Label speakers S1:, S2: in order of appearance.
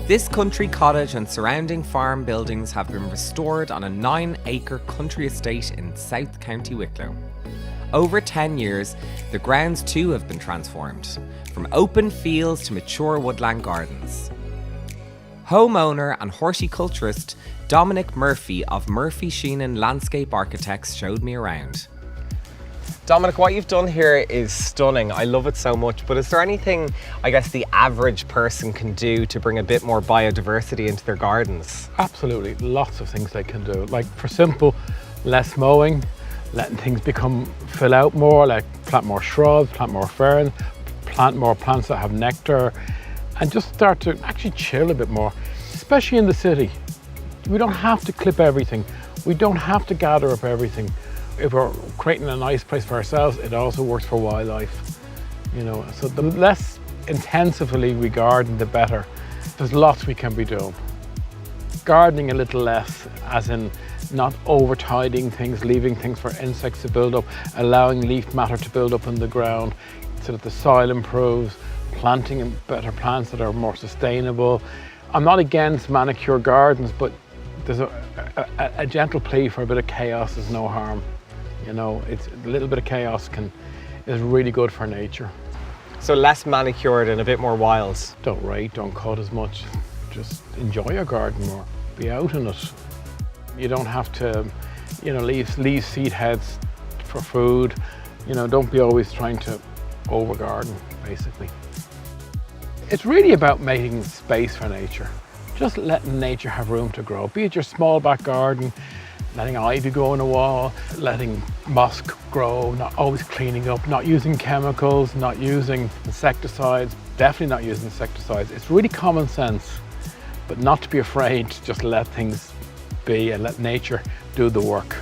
S1: This country cottage and surrounding farm buildings have been restored on a 9-acre country estate in South County Wicklow. Over 10 years, the grounds too have been transformed, from open fields to mature woodland gardens. Homeowner and horticulturist Dominick Murphy of Murphy Sheenan Landscape Architects showed me around. Dominick, what you've done here is stunning. I love it so much, but is there anything, I guess, the average person can do to bring a bit more biodiversity into their gardens?
S2: Absolutely, lots of things they can do. Like for simple, less mowing, letting things fill out more, like plant more shrubs, plant more ferns, plant more plants that have nectar, and just start to actually chill a bit more, especially in the city. We don't have to clip everything. We don't have to gather up everything. If we're creating a nice place for ourselves, it also works for wildlife. So the less intensively we garden, the better. There's lots we can be doing. Gardening a little less, as in not over tidying things, leaving things for insects to build up, allowing leaf matter to build up in the ground so that the soil improves, planting in better plants that are more sustainable. I'm not against manicure gardens, but there's a gentle plea for a bit of chaos is no harm. It's a little bit of chaos is really good for nature.
S1: So less manicured and a bit more wild.
S2: Don't rake, don't cut as much. Just enjoy your garden more. Be out in it. You don't have to, leave seed heads for food. Don't be always trying to over garden, basically. It's really about making space for nature. Just letting nature have room to grow. Be it your small back garden, letting ivy grow in a wall, letting moss grow, not always cleaning up, not using chemicals, not using insecticides, definitely not using insecticides. It's really common sense, but not to be afraid to just let things be and let nature do the work.